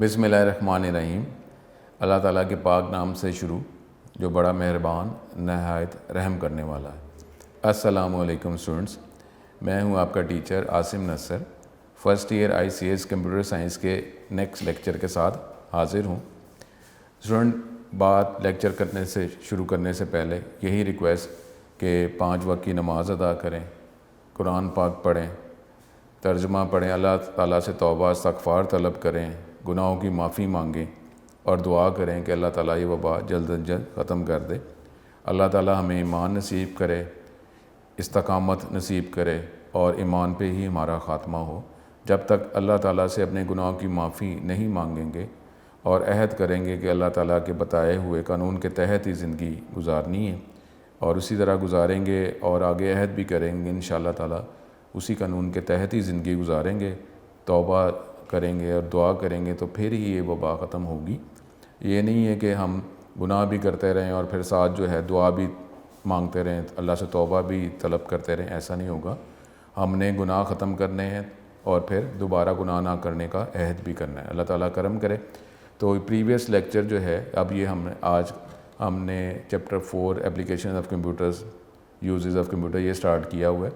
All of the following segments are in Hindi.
बिस्मिल्लाहिर्रहमानिर्रहीम। अल्लाह ताला के पाक नाम से शुरू जो बड़ा मेहरबान नहायत रहम करने वाला है। अस्सलामु अलैकुम स्टूडेंट्स, मैं हूं आपका teacher Asim Nasar. First year ICS computer science के नेक्स्ट लेक्चर के साथ हाज़िर हूं। स्टूडेंट, बात लेक्चर करने से शुरू करने से पहले यही रिक्वेस्ट कि 5 वक्त की नमाज़ अदा करें, कुरान पाक पढ़ें, तर्जुमा पढ़ें, अल्लाह ताला से तौबा इस्तग़फ़ार तलब करें, गुनाहों की माफ़ी मांगें और दुआ करें कि अल्लाह ताला ये वबा जल्द अज जल्द ख़त्म कर दे। अल्लाह ताला हमें ईमान नसीब करे, इस्तकामत नसीब करे और ईमान पे ही हमारा ख़ात्मा हो। जब तक अल्लाह ताला से अपने गुनाहों की माफ़ी नहीं मांगेंगे और अहद करेंगे कि अल्लाह ताला के बताए हुए कानून के तहत ही ज़िंदगी गुजारनी है और उसी तरह गुजारेंगे और आगे अहद भी करेंगे इंशाअल्लाह ताला उसी कानून के तहत ही ज़िंदगी गुजारेंगे, तौबा करेंगे और दुआ करेंगे तो फिर ही ये वबा ख़त्म होगी। ये नहीं है कि हम गुनाह भी करते रहें और फिर साथ जो है दुआ भी मांगते रहें, अल्लाह से तौबा भी तलब करते रहें, ऐसा नहीं होगा। हमने गुनाह ख़त्म करने हैं और फिर दोबारा गुनाह ना करने का अहद भी करना है। अल्लाह ताला करम करे। तो प्रीवियस लेक्चर जो है अब ये हमने chapter 4 application of computers, uses of computer ये स्टार्ट किया हुआ है।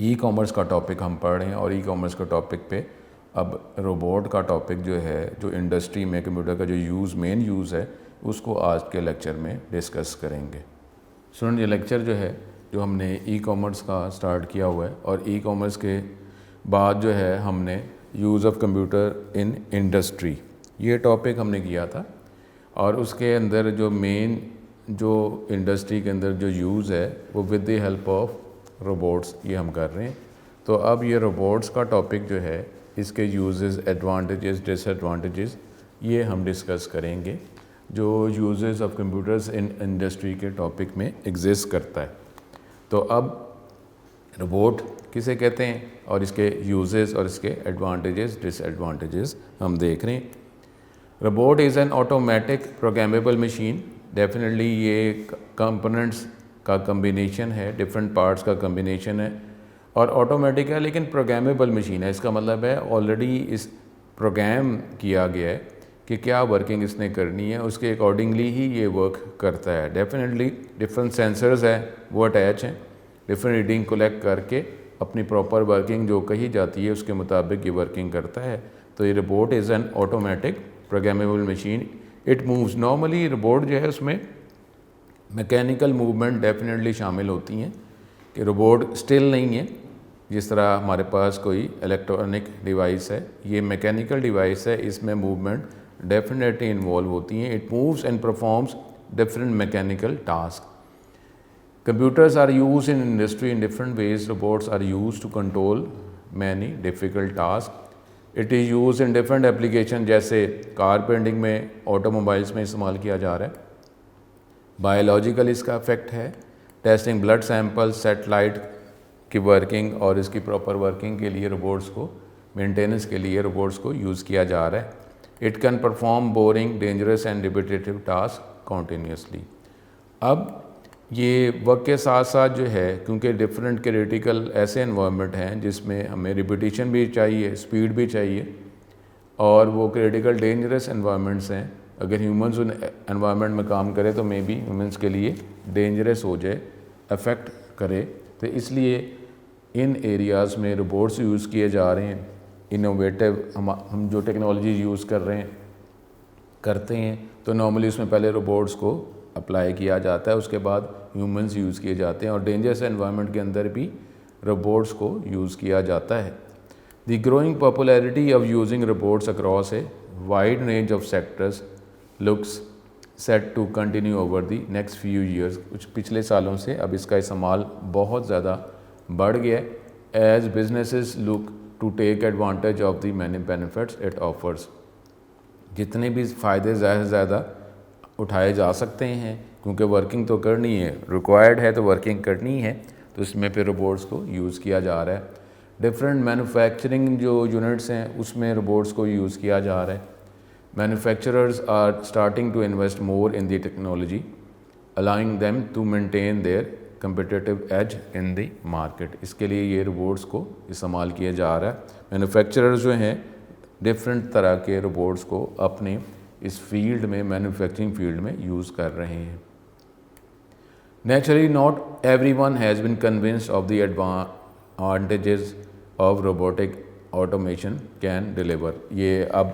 ई-कॉमर्स का टॉपिक हम पढ़ रहे हैं और ई-कॉमर्स का टॉपिक पे अब रोबोट का टॉपिक जो है, जो इंडस्ट्री में कंप्यूटर का जो मेन यूज़ है, उसको आज के लेक्चर में डिस्कस करेंगे। स्टूडेंट, ये लेक्चर जो है जो हमने ई-कॉमर्स का स्टार्ट किया हुआ है और ई-कॉमर्स के बाद जो है हमने use of computer in industry ये टॉपिक हमने किया था और उसके अंदर जो मेन जो इंडस्ट्री के अंदर जो यूज़ है वो with the help of robots ये हम कर रहे हैं। तो अब ये रोबोट्स का टॉपिक जो है इसके यूजेस, एडवांटेजेस, डिसएडवांटेजेस ये हम डिस्कस करेंगे जो uses of computers in industry के टॉपिक में एग्जिस्ट करता है। तो अब रोबोट किसे कहते हैं और इसके यूजेस और इसके एडवांटेजेस, डिसएडवांटेजेस हम देख रहे हैं। Robot is an automatic programmable machine. Definitely ये कंपोनेंट्स का कम्बिनेशन है, डिफरेंट पार्ट्स का कम्बिनेशन है और ऑटोमेटिक है लेकिन प्रोग्रामेबल मशीन है। इसका मतलब है ऑलरेडी इस प्रोग्राम किया गया है कि क्या वर्किंग इसने करनी है, उसके अकॉर्डिंगली ही ये वर्क करता है। डेफिनेटली डिफरेंट सेंसर्स हैं वो अटैच हैं, डिफरेंट रीडिंग कलेक्ट करके अपनी प्रॉपर वर्किंग जो कही जाती है उसके मुताबिक ये वर्किंग करता है। तो ये robot is an automatic programmable machine. It moves. Normally robot जो है उसमें मैकेनिकल मूवमेंट डेफिनेटली शामिल होती हैं कि रोबोट स्टिल नहीं है जिस तरह हमारे पास कोई इलेक्ट्रॉनिक डिवाइस है, ये मैकेनिकल डिवाइस है, इसमें मूवमेंट डेफिनेटली इन्वॉल्व होती हैं। It moves and performs different mechanical task. Computers are use in industry in different ways. Robots are use to control many difficult task. It is use in different application, जैसे कारपेंटिंग में, ऑटोमोबाइल्स में इस्तेमाल किया जा रहा है। बायोलॉजिकल इसका इफेक्ट है, टेस्टिंग ब्लड सैंपल, सैटेलाइट की वर्किंग और इसकी प्रॉपर वर्किंग के लिए रोबोट्स को, मेंटेनेंस के लिए रोबोट्स को यूज़ किया जा रहा है। It can perform boring, dangerous and repetitive task continuously. अब ये वक्त के साथ साथ जो है, क्योंकि डिफरेंट क्रिटिकल ऐसे एनवायरनमेंट हैं जिसमें हमें रिपीटिशन भी चाहिए, स्पीड भी चाहिए और वो क्रिटिकल डेंजरस एनवायरनमेंट्स हैं। अगर ह्यूमंस उन एनवायरनमेंट में काम करे तो मे बी ह्यूमंस के लिए डेंजरस हो जाए, अफेक्ट करे। तो इसलिए इन एरियाज़ में रोबोट्स यूज़ किए जा रहे हैं। इनोवेटिव हम जो टेक्नोलॉजी यूज़ करते हैं तो नॉर्मली उसमें पहले रोबोट्स को अप्लाई किया जाता है, उसके बाद ह्यूमंस यूज़ किए जाते हैं और डेंजरस एनवायरनमेंट के अंदर भी रोबोट्स को यूज़ किया जाता है। The growing popularity of using robots across a wide range of sectors looks set to continue over the next few years. कुछ पिछले सालों से अब इसका इस्तेमाल बहुत ज़्यादा बढ़ गया है। As businesses look to take advantage of the many benefits it offers. जितने भी फ़ायदे ज़्यादा से ज़्यादा उठाए जा सकते हैं, क्योंकि वर्किंग तो करनी है, रिक्वायर्ड है तो वर्किंग करनी है, तो इसमें फिर रोबोट्स को यूज़ किया जा रहा है। डिफरेंट मैन्युफैक्चरिंग जो यूनिट्स हैं उसमें रोबोट्स को यूज़ किया जा रहा है। Manufacturers are starting to invest more in the technology allowing them to maintain their competitive edge in the market. इसके लिए ये रोबोट्स को इस्तेमाल किया जा रहा है। मैन्युफैक्चरर्स जो हैं डिफरेंट तरह के रोबोट्स को अपने इस फील्ड में, मैन्युफैक्चरिंग फील्ड में यूज़ कर रहे हैं। Naturally, not everyone has been convinced of the advantages of robotic automation can deliver। ये अब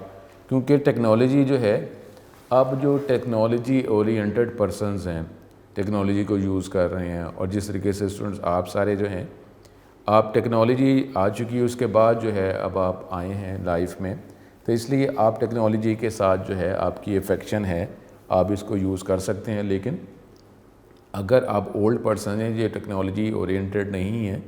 क्योंकि टेक्नोलॉजी जो है, अब जो टेक्नोलॉजी ओरिएंटेड पर्सन्स हैं, टेक्नोलॉजी को यूज़ कर रहे हैं, और जिस तरीके से स्टूडेंट्स आप सारे जो हैं, आप टेक्नोलॉजी आ चुकी है, उसके बाद जो है अब आप आए हैं लाइफ में, तो इसलिए आप टेक्नोलॉजी के साथ जो है आपकी अफेक्शन है, आप इसको यूज़ कर सकते हैं। लेकिन अगर आप ओल्ड पर्सन हैं, ये टेक्नोलॉजी ओरिएंटेड नहीं है,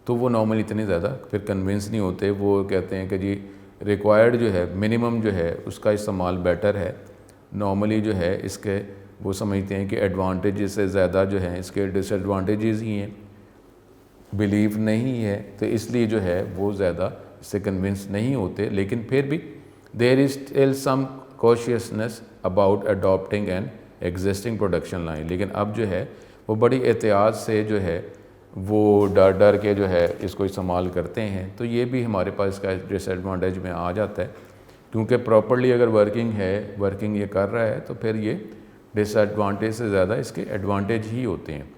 तो वो नॉर्मली इतने ज़्यादा फिर कन्विंस नहीं होते। वो कहते हैं कि जी रिक्वायर्ड जो है, मिनिमम जो है उसका इस्तेमाल बेटर है। नॉर्मली जो है इसके वो समझते हैं कि एडवांटेजेस से ज़्यादा जो है इसके डिसएडवांटेजेस ही हैं, बिलीव नहीं है, तो इसलिए जो है वो ज़्यादा इससे कन्विंस नहीं होते। लेकिन फिर भी there is still some cautiousness about adopting an existing production line. लेकिन अब जो है वो बड़ी एहतियात से जो है वो डर के जो है इसको इस्तेमाल करते हैं। तो ये भी हमारे पास इसका डिसएडवांटेज में आ जाता है, क्योंकि प्रॉपर्ली अगर वर्किंग ये कर रहा है, तो फिर ये डिसएडवांटेज से ज़्यादा इसके एडवांटेज ही होते हैं।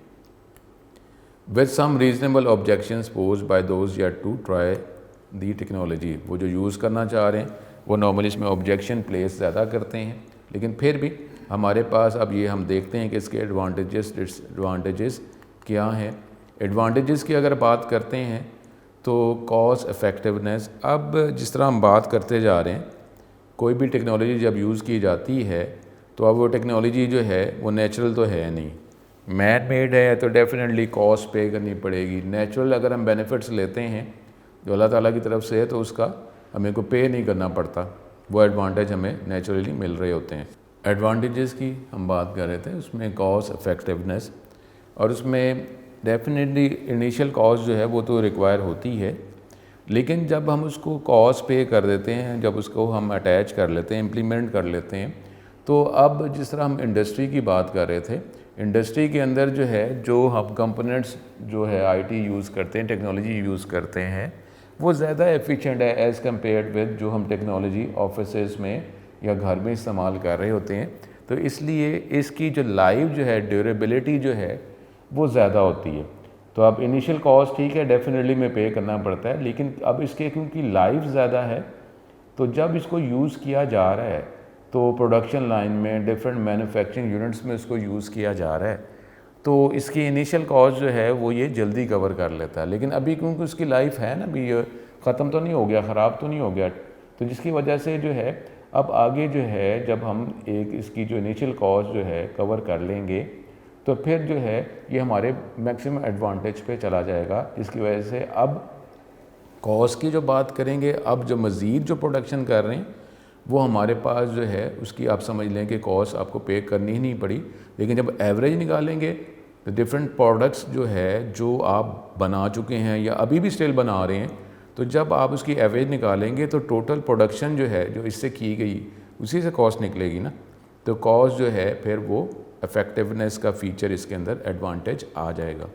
With some reasonable objections posed by those yet to try the technology. वो जो यूज़ करना चाह रहे हैं वो नॉर्मली इसमें ऑब्जेक्शन प्लेस ज़्यादा करते हैं, लेकिन फिर भी हमारे पास अब ये हम देखते हैं कि इसके एडवांटेजेस डिसएडवांटेजेस क्या हैं। एडवांटेजेस की अगर बात करते हैं तो कॉस्ट इफ़ेक्टिवनेस। अब जिस तरह हम बात करते जा रहे हैं, कोई भी टेक्नोलॉजी जब यूज़ की जाती है तो अब वो टेक्नोलॉजी जो है वो नेचुरल तो है नहीं, मैन मेड है, तो डेफिनेटली कॉस्ट पे करनी पड़ेगी। नेचुरल अगर हम बेनिफिट्स लेते हैं जो अल्लाह ताला की तरफ से है, तो उसका हमें को पे नहीं करना पड़ता, वो एडवांटेज हमें नेचुरली मिल रहे होते हैं। एडवांटेजेस की हम बात कर रहे थे, उसमें कॉस्ट इफ़ेक्टिवनेस, और उसमें डेफिनेटली इनिशियल कॉस्ट जो है वो तो रिक्वायर होती है, लेकिन जब हम उसको कॉस्ट पे कर देते हैं, जब उसको हम अटैच कर लेते हैं, इम्प्लीमेंट कर लेते हैं, तो अब जिस तरह हम इंडस्ट्री की बात कर रहे थे, इंडस्ट्री के अंदर जो है जो हम कंपोनेंट्स जो है आईटी यूज़ करते हैं, टेक्नोलॉजी यूज़ करते हैं, वो ज़्यादा एफिशिएंट है एज़ कम्पेयर्ड विद जो हम टेक्नोलॉजी ऑफिसेज़ में या घर में इस्तेमाल कर रहे होते हैं। तो इसलिए इसकी जो लाइफ जो है, ड्यूरेबिलिटी जो है वो ज़्यादा होती है। तो अब इनिशियल कॉस्ट ठीक है, डेफिनेटली में पे करना पड़ता है, लेकिन अब इसके क्योंकि लाइफ ज़्यादा है, तो जब इसको यूज़ किया जा रहा है, तो प्रोडक्शन लाइन में डिफरेंट मैन्युफैक्चरिंग यूनिट्स में इसको यूज़ किया जा रहा है, तो इसकी इनिशियल कॉस्ट जो है वो ये जल्दी कवर कर लेता है। लेकिन अभी क्योंकि उसकी लाइफ है ना, अभी ख़त्म तो नहीं हो गया, ख़राब तो नहीं हो गया, तो जिसकी वजह से जो है अब आगे जो है जब हम एक इसकी जो इनिशियल कॉस्ट जो है कवर कर लेंगे, तो फिर जो है ये हमारे मैक्सिमम एडवांटेज पे चला जाएगा, जिसकी वजह से अब कॉस्ट की जो बात करेंगे, अब जो मज़ीद जो प्रोडक्शन कर रहे हैं वो हमारे पास जो है उसकी आप समझ लें कि कॉस्ट आपको पे करनी ही नहीं पड़ी। लेकिन जब एवरेज निकालेंगे तो डिफरेंट प्रोडक्ट्स जो है जो आप बना चुके हैं या अभी भी स्टिल बना रहे हैं, तो जब आप उसकी एवरेज निकालेंगे तो टोटल प्रोडक्शन जो है जो इससे की गई उसी से कॉस्ट निकलेगी ना, तो कॉस्ट जो है फिर वो इफ़ेक्टिवनेस का फ़ीचर इसके अंदर एडवांटेज आ जाएगा।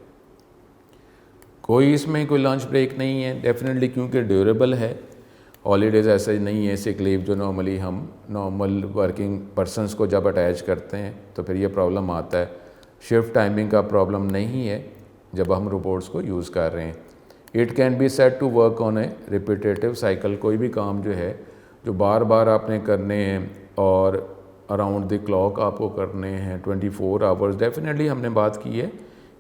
कोई इसमें कोई लंच ब्रेक नहीं है डेफिनेटली, क्योंकि ड्यूरेबल है। हॉलीडेज़ ऐसे नहीं है, सिक लीव जो नॉर्मली हम नॉर्मल वर्किंग पर्सनस को जब अटैच करते हैं तो फिर ये प्रॉब्लम आता है। शिफ्ट टाइमिंग का प्रॉब्लम नहीं है जब हम रोबोट्स को यूज़ कर रहे हैं। It can be set to work on a repetitive cycle. कोई भी काम जो है जो बार बार आपने करने हैं और अराउंड द क्लॉक आपको करने हैं 24 आवर्स, डेफिनेटली हमने बात की है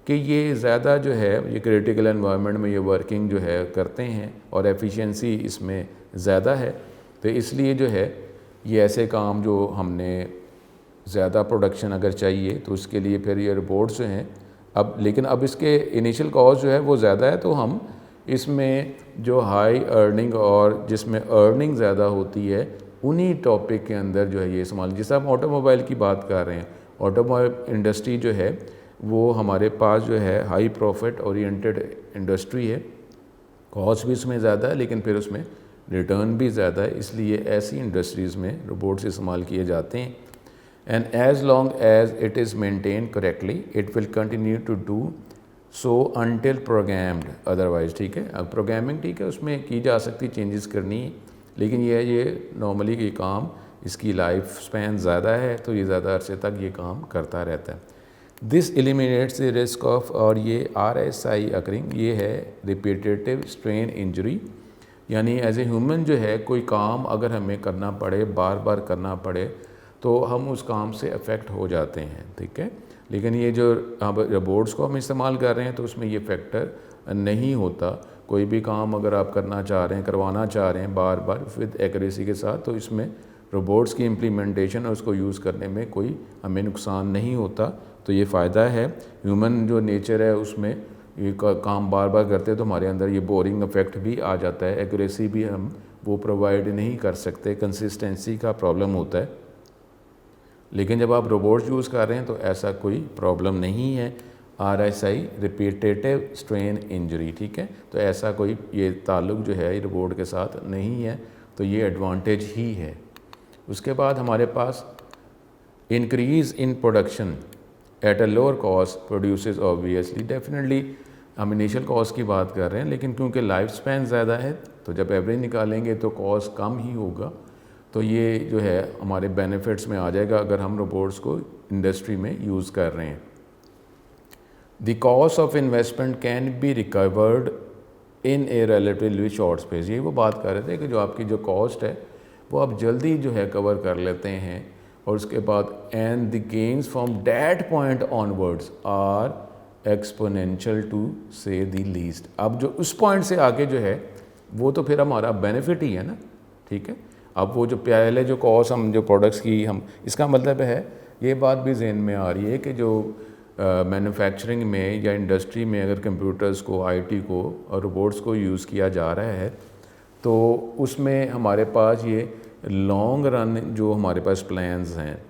कि ये ज़्यादा जो है ये क्रिटिकल एनवायरनमेंट में ये वर्किंग जो है करते हैं और एफिशिएंसी इसमें ज़्यादा है। तो इसलिए जो है ये ऐसे काम जो हमने ज़्यादा प्रोडक्शन अगर चाहिए तो उसके लिए फिर ये रोबोट्स जो हैं अब, लेकिन अब इसके इनिशियल कॉस्ट जो है वो ज़्यादा है, तो हम इसमें जो हाई अर्निंग और जिसमें अर्निंग ज़्यादा होती है उन्हीं टॉपिक के अंदर जो है ये इस्तेमाल, जैसे हम ऑटोमोबाइल की बात कर रहे हैं, ऑटोमोबाइल इंडस्ट्री जो है वो हमारे पास जो है हाई प्रॉफिट ओरिएंटेड इंडस्ट्री है। कॉस्ट भी उसमें ज़्यादा है लेकिन फिर उसमें रिटर्न भी ज़्यादा है, इसलिए ऐसी इंडस्ट्रीज़ में रोबोट्स इस्तेमाल किए जाते हैं। And as long as it is maintain correctly it will continue to do so until programmed otherwise. ठीक है, अब प्रोग्रामिंग ठीक है उसमें की जा सकती, चेंजेस करनी है, लेकिन ये नॉर्मली ये काम इसकी लाइफ स्पैन ज़्यादा है, तो ये ज़्यादा अरसे तक ये काम करता रहता है। This eliminates the risk of, और ये RSI अकरिंग, ये है रिपीटेटिव स्ट्रेन इंजरी, यानी एज ए ह्यूमन जो है कोई काम अगर हमें करना पड़े, बार बार करना पड़े, तो हम उस काम से अफेक्ट हो जाते हैं, ठीक है। लेकिन ये जो रोबोट्स को हम इस्तेमाल कर रहे हैं तो उसमें ये फैक्टर नहीं होता। कोई भी काम अगर आप करना चाह रहे हैं, करवाना चाह रहे हैं बार बार विद एक्यूरेसी के साथ, तो इसमें रोबोट्स की इम्प्लीमेंटेशन और उसको यूज़ करने में कोई हमें नुकसान नहीं होता। तो ये फ़ायदा है। ह्यूमन जो नेचर है उसमें ये काम बार बार करते हैं तो हमारे अंदर ये बोरिंग इफेक्ट भी आ जाता है, एक्यूरेसी भी हम वो प्रोवाइड नहीं कर सकते, कंसिस्टेंसी का प्रॉब्लम होता है। लेकिन जब आप रोबोट्स यूज़ कर रहे हैं तो ऐसा कोई प्रॉब्लम नहीं है। RSI रिपीटेटिव स्ट्रेन इंजरी, ठीक है, तो ऐसा कोई ये ताल्लुक जो है रोबोट के साथ नहीं है, तो ये एडवांटेज ही है। उसके बाद हमारे पास increase in production at a lower cost produces obviously, definitely हम इनिशियल कॉस्ट की बात कर रहे हैं, लेकिन क्योंकि लाइफ स्पैन ज़्यादा है तो जब एवरेज निकालेंगे तो कॉस्ट कम ही होगा। तो ये जो है हमारे बेनिफिट्स में आ जाएगा अगर हम रोबोट्स को इंडस्ट्री में यूज़ कर रहे हैं। The cost of investment can be recovered in A relatively short space, ये वो बात कर रहे थे कि जो आपकी जो कॉस्ट है वो आप जल्दी जो है कवर कर लेते हैं, और उसके बाद and the gains from that point onwards are exponential to say the least. अब जो उस पॉइंट से आगे जो है वो तो फिर हमारा बेनिफिट ही है ना, ठीक है। अब वो जो पहले जो कॉस्ट हम जो प्रोडक्ट्स की हम, इसका मतलब है ये बात भी जहन में आ रही है कि जो मैन्युफैक्चरिंग में या इंडस्ट्री में अगर कंप्यूटर्स को, IT को और रोबोट्स को यूज़ किया जा रहा है तो उसमें हमारे पास ये लॉन्ग रन जो हमारे पास प्लान्स हैं,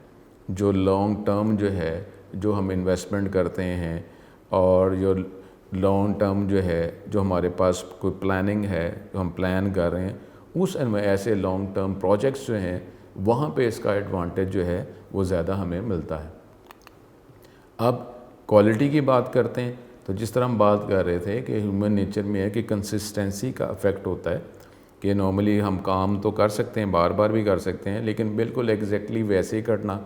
जो लॉन्ग टर्म जो है जो हम इन्वेस्टमेंट करते हैं, और जो लॉन्ग टर्म जो है जो हमारे पास कोई प्लानिंग है जो हम प्लान कर रहे हैं, उस ऐसे लॉन्ग टर्म प्रोजेक्ट्स जो हैं वहाँ पे इसका एडवांटेज जो है वो ज़्यादा हमें मिलता है। अब क्वालिटी की बात करते हैं तो जिस तरह हम बात कर रहे थे कि ह्यूमन नेचर में है कि कंसिस्टेंसी का इफ़ेक्ट होता है, कि नॉर्मली हम काम तो कर सकते हैं, बार बार भी कर सकते हैं, लेकिन बिल्कुल एग्जैक्टली वैसे ही करना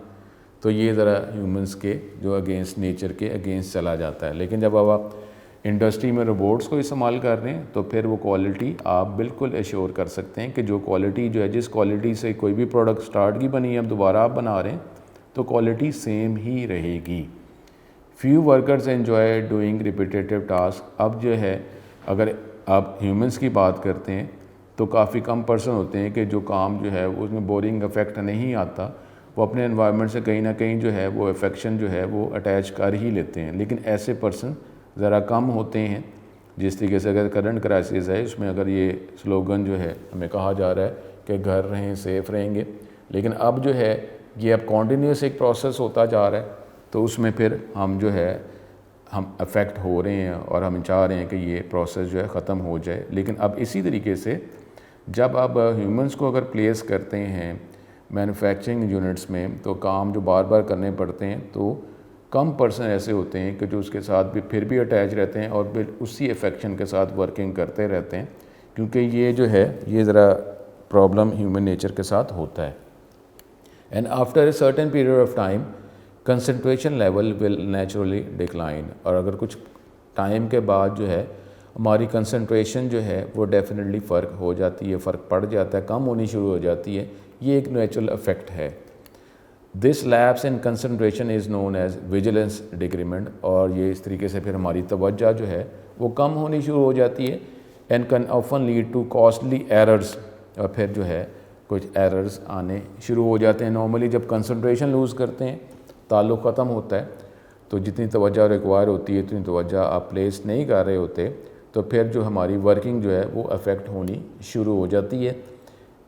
तो ये ज़रा ह्यूमंस के जो अगेंस्ट नेचर के अगेंस्ट चला जाता है। लेकिन जब अब आप इंडस्ट्री में रोबोट्स को इस्तेमाल कर रहे हैं तो फिर वो क्वालिटी आप बिल्कुल एश्योर कर सकते हैं कि जो क्वालिटी जो है, जिस क्वालिटी से कोई भी प्रोडक्ट स्टार्ट की बनी है अब दोबारा आप बना रहे हैं तो क्वालिटी सेम ही रहेगी। Few workers enjoy doing repetitive task. अब जो है अगर आप ह्यूमंस की बात करते हैं तो काफ़ी कम पर्सन होते हैं कि जो काम जो है उसमें बोरिंग इफेक्ट नहीं आता, वो अपने एनवायरनमेंट से कहीं ना कहीं जो है वो अफेक्शन जो है वो अटैच कर ही लेते हैं। लेकिन ऐसे पर्सन ज़रा कम होते हैं। जिस तरीके से अगर करंट क्राइसिस है उसमें अगर ये स्लोगन जो है हमें कहा जा रहा है कि घर रहें सेफ़ रहेंगे, लेकिन अब जो है ये अब कॉन्टीन्यूस एक प्रोसेस होता जा रहा है, तो उसमें फिर हम जो है हम अफेक्ट हो रहे हैं और हम चाह रहे हैं कि ये प्रोसेस जो है ख़त्म हो जाए। लेकिन अब इसी तरीके से जब आप ह्यूमंस को अगर प्लेस करते हैं मैन्युफैक्चरिंग यूनिट्स में तो काम जो बार बार करने पड़ते हैं, तो कम पर्सन ऐसे होते हैं कि जो उसके साथ भी फिर भी अटैच रहते हैं और फिर उसी अफेक्शन के साथ वर्किंग करते रहते हैं, क्योंकि ये जो है ये ज़रा प्रॉब्लम ह्यूमन नेचर के साथ होता है। And after a certain period of time concentration level will naturally decline. और अगर कुछ टाइम के बाद जो है हमारी कंसंट्रेशन जो है वो डेफिनेटली फ़र्क हो जाती है, फ़र्क पड़ जाता है, कम होनी शुरू हो जाती है। ये एक नेचुरल इफेक्ट है। This lapse in concentration is known as vigilance decrement. और ये इस तरीके से फिर हमारी तवज्जो जो है वो कम होनी शुरू हो जाती है and can often lead to costly errors. और फिर जो है कुछ एरर्स आने शुरू हो जाते हैं। नॉर्मली जब कंसंट्रेशन लूज़ करते हैं, ताल्लुक़ ख़त्म होता है, तो जितनी तवज्जो रिक्वायर होती है उतनी तवज्जो आप प्लेस नहीं कर रहे होते, तो फिर जो हमारी वर्किंग जो है वो अफेक्ट होनी शुरू हो जाती है।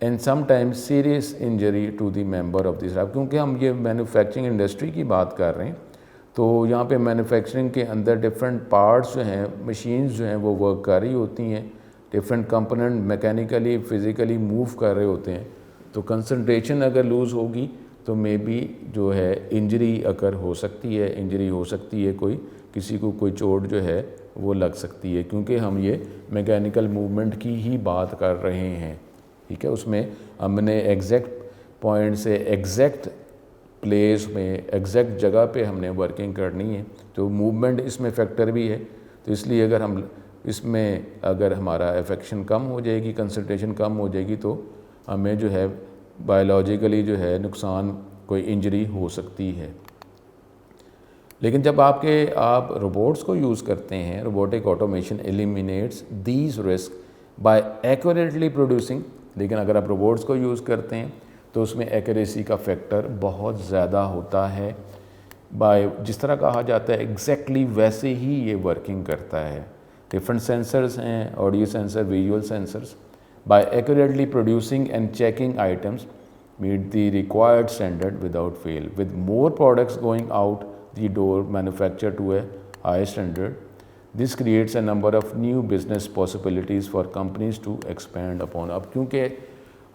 And sometimes serious injury to the member of this staff. क्योंकि हम ये मैन्युफैक्चरिंग इंडस्ट्री की बात कर रहे हैं तो यहाँ पे मैन्युफैक्चरिंग के अंदर डिफरेंट पार्ट्स जो हैं, मशीन्स जो हैं वो वर्क कर रही होती हैं, different component mechanically physically move कर रहे होते हैं। तो कंसंट्रेशन अगर लूज़ होगी तो मे बी जो है इंजरी अगर हो सकती है, इंजरी हो सकती है, कोई किसी को कोई चोट जो है वो लग सकती है, क्योंकि हम ये मैकेनिकल मूवमेंट की ही बात कर रहे हैं। ठीक है। उसमें हमने एग्जैक्ट पॉइंट से एग्जैक्ट प्लेस में एग्जैक्ट जगह पे हमने वर्किंग करनी है, तो मूवमेंट इसमें फैक्टर भी है। तो इसलिए अगर हम इसमें अगर हमारा अफेक्शन कम हो जाएगी, कंसंट्रेशन कम हो जाएगी, तो हमें जो है बायोलॉजिकली जो है नुकसान, कोई इंजरी हो सकती है। लेकिन जब आप रोबोट्स को यूज़ करते हैं, robotic automation eliminates these risk by accurately producing. लेकिन अगर आप रोबोट्स को यूज़ करते हैं तो उसमें एक्यूरेसी का फैक्टर बहुत ज़्यादा होता है। बाय जिस तरह कहा जाता है एग्जैक्टली वैसे ही ये वर्किंग करता है। डिफरेंट सेंसर्स हैं, audio sensor, visual sensors. By accurately producing and checking items meet the required standard without fail, with more products going out the door manufactured to a high standard. This creates a number of new business possibilities for companies to expand upon. अब क्योंकि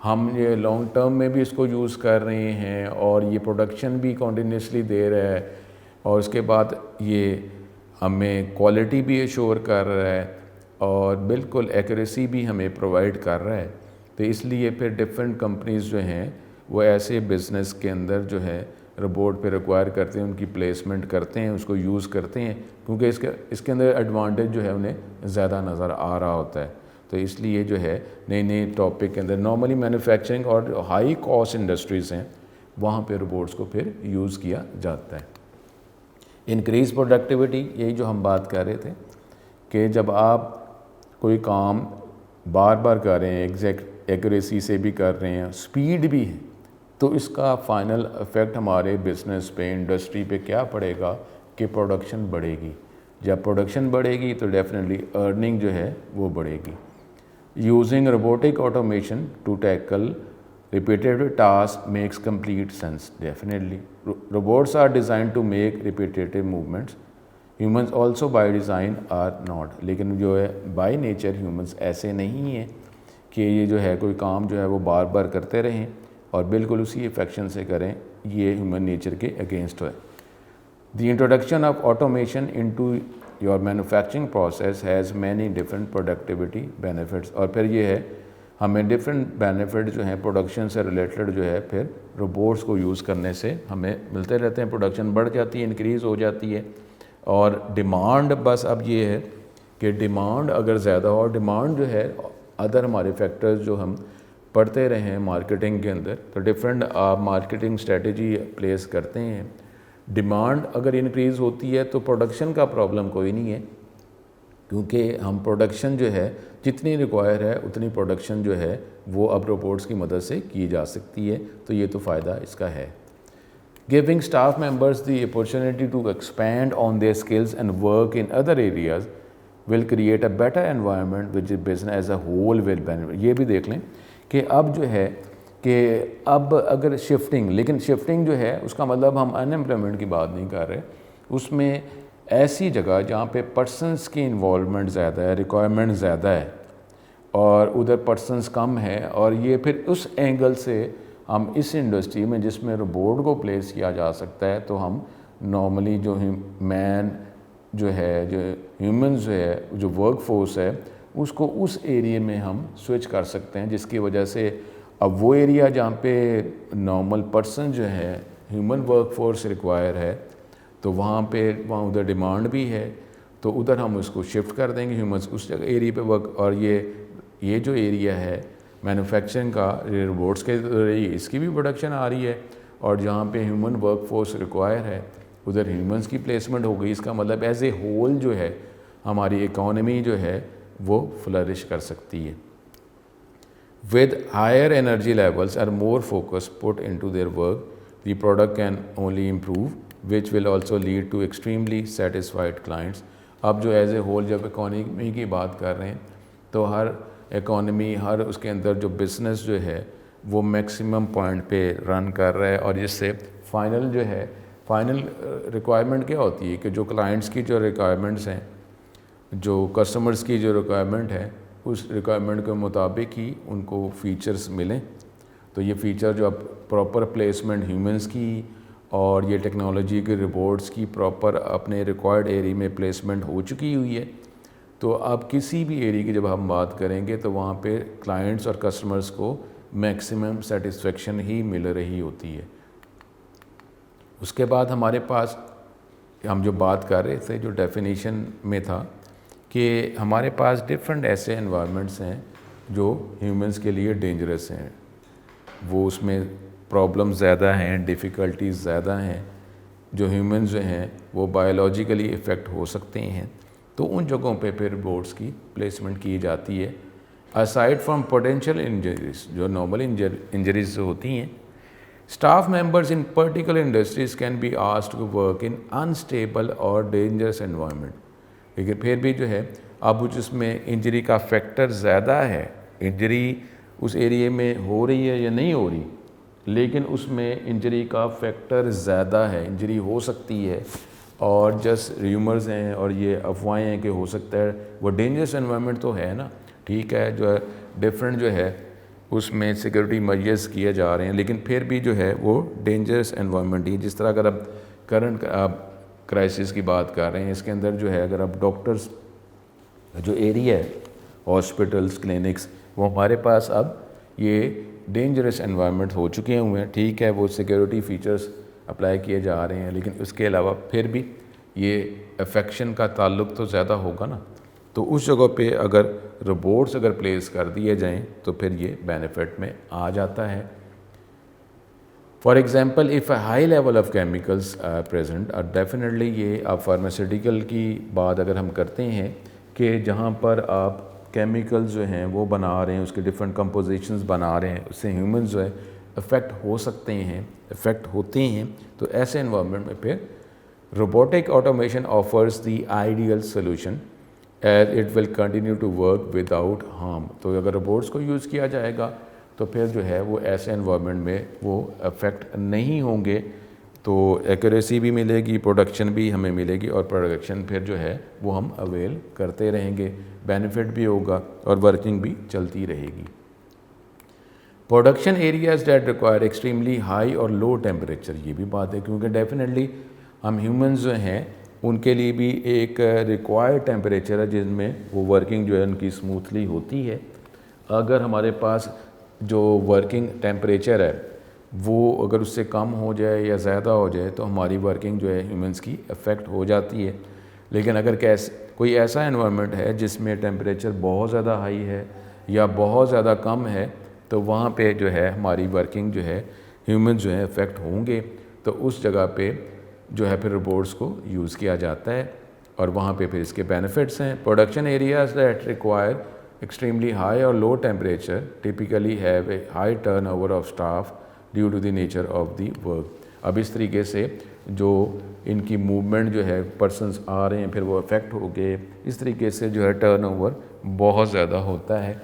हम ये लॉन्ग टर्म में भी इसको यूज़ कर रहे हैं और ये प्रोडक्शन भी कॉन्टीन्यूसली दे रहा है और उसके बाद ये हमें क्वालिटी भी एश्योर कर रहा है और बिल्कुल एक्यूरेसी भी हमें प्रोवाइड कर रहा है, तो इसलिए फिर डिफरेंट कंपनीज़ जो हैं वो ऐसे बिज़नेस के अंदर जो है रोबोट पे रिक्वायर करते हैं, उनकी प्लेसमेंट करते हैं, उसको यूज़ करते हैं, क्योंकि इसके अंदर एडवांटेज जो है उन्हें ज़्यादा नज़र आ रहा होता है। तो इसलिए जो है नए नए टॉपिक के अंदर नॉर्मली मैन्युफैक्चरिंग और हाई कॉस्ट इंडस्ट्रीज़ हैं वहाँ पे रोबोट्स को फिर यूज़ किया जाता है। इंक्रीज़ प्रोडक्टिविटी, यही जो हम बात कर रहे थे कि जब आप कोई काम बार बार कर रहे हैं, एग्जैक्ट एक्यूरेसी से भी कर रहे हैं, स्पीड भी है, तो इसका फाइनल इफ़ेक्ट हमारे बिज़नेस पे, इंडस्ट्री पे क्या पड़ेगा कि प्रोडक्शन बढ़ेगी। जब प्रोडक्शन बढ़ेगी तो डेफिनेटली अर्निंग जो है वो बढ़ेगी। Using robotic automation to tackle repetitive task makes complete sense. Definitely robots are design to make repetitive movements, humans also by design are not. लेकिन जो है बाय नेचर ह्यूमंस ऐसे नहीं हैं कि ये जो है कोई काम जो है वो बार बार करते रहें और बिल्कुल उसी इफेक्शन से करें, ये ह्यूमन नेचर के अगेंस्ट है। The introduction of automation into your manufacturing process has many different productivity benefits. और फिर ये है हमें डिफरेंट बेनिफिट जो हैं प्रोडक्शन से रिलेटेड जो है फिर रोबोट्स को यूज़ करने से हमें मिलते रहते हैं। प्रोडक्शन बढ़ जाती है, इंक्रीज़ हो जाती है। और डिमांड, बस अब ये है कि डिमांड अगर ज़्यादा हो, डिमांड जो है अदर हमारे फैक्टर्स जो हम पढ़ते रहे हैं मार्केटिंग के अंदर, तो डिफरेंट आप मार्केटिंग स्ट्रेटजी प्लेस करते हैं। डिमांड अगर इंक्रीज़ होती है तो प्रोडक्शन का प्रॉब्लम कोई नहीं है, क्योंकि हम प्रोडक्शन जो है जितनी रिक्वायर है उतनी प्रोडक्शन जो है वो अब रोबोट्स की मदद से की जा सकती है, तो ये तो फ़ायदा इसका है। Giving staff members the opportunity to expand on their skills and work in other areas will create a better environment which business as a whole will benefit. ये भी देख लें कि अब जो है कि अब अगर शिफ्टिंग, लेकिन शिफ्टिंग जो है उसका मतलब हम अनएम्प्लॉयमेंट की बात नहीं कर रहे, उसमें ऐसी जगह जहाँ पे पर्सनस की इन्वॉल्वमेंट ज़्यादा है, रिक्वायरमेंट ज़्यादा है और उधर पर्सनस कम है, और ये फिर उस एंगल से हम इस इंडस्ट्री में जिसमें रोबोट को प्लेस किया जा सकता है, तो हम नॉर्मली जो मैन जो है, जो ह्यूमन जो है, जो वर्क फोर्स है, उसको उस एरिया में हम स्विच कर सकते हैं, जिसकी वजह से अब वो एरिया जहाँ पे नॉर्मल पर्सन जो है, ह्यूमन वर्क फोर्स रिक्वायर है, तो वहाँ उधर डिमांड भी है, तो उधर हम उसको शिफ्ट कर देंगे, ह्यूमंस उस जगह एरिया पे वर्क। और ये जो एरिया है मैन्युफैक्चरिंग का, रोबोट्स के इसकी भी प्रोडक्शन आ रही है, और जहाँ पे ह्यूमन वर्क फोर्स रिक्वायर है उधर ह्यूमंस की प्लेसमेंट हो गई। इसका मतलब एज ए होल जो है हमारी इकोनॉमी जो है वो फ्लरिश कर सकती है। विद हायर एनर्जी लेवल्स और more focus put into their work, the product can only improve which will also lead to extremely satisfied clients. अब जो एज ए होल जब इकोनॉमी की बात कर रहे हैं, तो हर इकोनॉमी, हर उसके अंदर जो बिज़नेस जो है वो मैक्सिमम पॉइंट पे रन कर रहा है, और जिससे फाइनल जो है, फाइनल रिक्वायरमेंट क्या होती है कि जो क्लाइंट्स की जो रिक्वायरमेंट्स हैं, जो कस्टमर्स की जो रिक्वायरमेंट है, उस रिक्वायरमेंट के मुताबिक ही उनको फ़ीचर्स मिलें। तो ये फ़ीचर जो अब प्रॉपर प्लेसमेंट ह्यूमंस की और ये टेक्नोलॉजी के रोबोट्स की प्रॉपर अपने रिक्वायर्ड एरिया में प्लेसमेंट हो चुकी हुई है, तो अब किसी भी एरिया की जब हम बात करेंगे तो वहाँ पे क्लाइंट्स और कस्टमर्स को मैक्सिमम सेटिस्फेक्शन ही मिल रही होती है। उसके बाद हमारे पास हम जो बात कर रहे थे, जो डेफिनेशन में था कि हमारे पास डिफरेंट ऐसे एनवायरनमेंट्स हैं जो ह्यूमंस के लिए डेंजरस हैं, वो उसमें प्रॉब्लम ज़्यादा हैं, डिफ़िकल्टीज़ ज़्यादा हैं, जो ह्यूमंस जो हैं वो बायोलॉजिकली इफ़ेक्ट हो सकते हैं। तो उन जगहों पे फिर रोबोट्स की प्लेसमेंट की जाती है। असाइड फ्रॉम पोटेंशियल इंजरीज, जो नॉर्मल इंजरीज होती हैं, staff members in particular industries can be asked to work in unstable और डेंजरस एनवायरनमेंट। लेकिन फिर भी जो है अब जिसमें इंजरी का फैक्टर ज़्यादा है, इंजरी उस एरिया में हो रही है या नहीं हो रही, लेकिन उसमें इंजरी का फैक्टर ज़्यादा है, इंजरी हो सकती है, और जस्ट र्यूमर्स हैं और ये अफवाहें हैं कि हो सकता है, वो डेंजरस एनवायरनमेंट तो है ना, ठीक है, जो है डिफरेंट जो है उसमें सिक्योरिटी मेजर्स किए जा रहे हैं, लेकिन फिर भी जो है वो डेंजरस एनवायरनमेंट ही। जिस तरह अगर आप करंट आप क्राइसिस की बात कर रहे हैं, इसके अंदर जो है अगर आप डॉक्टर्स जो एरिया है, हॉस्पिटल्स, क्लिनिक्स, वो हमारे पास अब ये डेंजरस एनवायरनमेंट हो चुके हुए हैं। ठीक है, वो सिक्योरिटी फीचर्स अप्लाई किए जा रहे हैं, लेकिन उसके अलावा फिर भी ये अफेक्शन का ताल्लुक तो ज़्यादा होगा ना। तो उस जगह पे अगर रोबोट्स अगर प्लेस कर दिए जाएं तो फिर ये बेनिफिट में आ जाता है। For example, if a high level of chemicals present, definitely ये आप फार्मास्यूटिकल की बात अगर हम करते हैं कि जहाँ पर आप केमिकल्स जो हैं वो बना रहे हैं, उसके डिफरेंट कंपोजिशंस बना रहे हैं, उससे ह्यूमंस जो है अफेक्ट हो सकते हैं, अफेक्ट होते हैं। तो ऐसे एनवायरनमेंट में फिर robotic automation offers the ideal solution as it will continue to work without harm. तो अगर रोबोट्स को यूज़ किया जाएगा तो फिर जो है वो ऐसे एनवायरनमेंट में वो अफेक्ट नहीं होंगे, तो एक्यूरेसी भी मिलेगी, प्रोडक्शन भी हमें मिलेगी, और प्रोडक्शन फिर जो है वो हम अवेल करते रहेंगे, बेनिफिट भी होगा और वर्किंग भी चलती रहेगी। Production areas that require extremely high or low temperature, ये भी बात है, क्योंकि डेफिनेटली हम ह्यूमंस जो हैं उनके लिए भी एक रिक्वायर्ड टेम्परेचर है जिनमें वो वर्किंग जो है उनकी स्मूथली होती है। अगर हमारे पास जो वर्किंग टेम्परेचर है वो अगर उससे कम हो जाए या ज़्यादा हो जाए तो हमारी वर्किंग जो है ह्यूमंस की अफेक्ट हो जाती है। लेकिन अगर कोई ऐसा एनवायरनमेंट है जिसमें टेम्परेचर बहुत ज़्यादा हाई है या बहुत ज़्यादा कम है, तो वहाँ पे जो है हमारी वर्किंग जो है ह्यूमंस जो है अफेक्ट होंगे। तो उस जगह पे जो है फिर रोबोट्स को यूज़ किया जाता है, और वहाँ पे फिर इसके बेनिफिट्स हैं। Production areas that require extremely high or low temperature typically have a high turnover of staff due to the nature of the work. अब इस तरीके से जो इनकी मूवमेंट जो है, पर्सनस आ रहे हैं फिर वो अफेक्ट हो गए, इस तरीके से जो है टर्नओवर बहुत ज़्यादा होता है।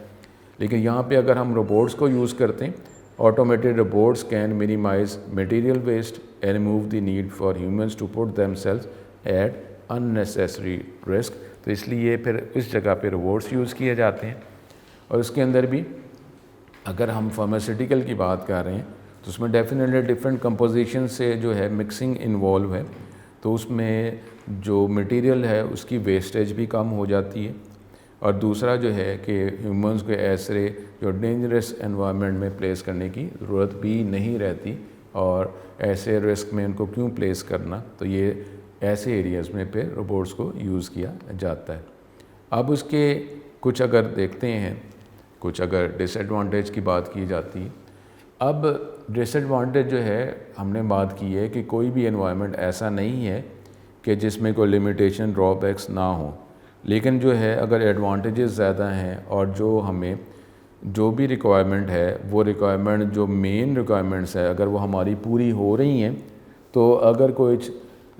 लेकिन यहाँ पे अगर हम रोबोट्स को यूज़ करते हैं, automated robots can minimise material waste and remove the need for humans to put themselves at unnecessary risk. तो इसलिए फिर इस जगह पे रोबोट्स यूज़ किए जाते हैं। और उसके अंदर भी अगर हम फार्मास्यूटिकल की बात कर रहे हैं तो उसमें डेफिनेटली डिफरेंट कंपोजिशन से जो है मिक्सिंग इन्वॉल्व है, तो उसमें जो मटेरियल है उसकी वेस्टेज भी कम हो जाती है। और दूसरा जो है कि ह्यूमंस को ऐसे जो डेंजरस एनवायरनमेंट में प्लेस करने की ज़रूरत भी नहीं रहती, और ऐसे रिस्क में उनको क्यों प्लेस करना, तो ये ऐसे एरियाज़ में फिर रोबोट्स को यूज़ किया जाता है। अब उसके कुछ अगर देखते हैं, कुछ अगर डिसएडवांटेज की बात की जाती है। अब डिसएडवांटेज जो है हमने बात की है कि कोई भी एनवायरनमेंट ऐसा नहीं है कि जिसमें कोई लिमिटेशन, ड्रॉबैक्स ना हो, लेकिन जो है अगर एडवांटेजेस ज़्यादा हैं और जो हमें जो भी रिक्वायरमेंट है वो रिक्वायरमेंट जो मेन रिक्वायरमेंट्स है अगर वो हमारी पूरी हो रही हैं, तो अगर कोई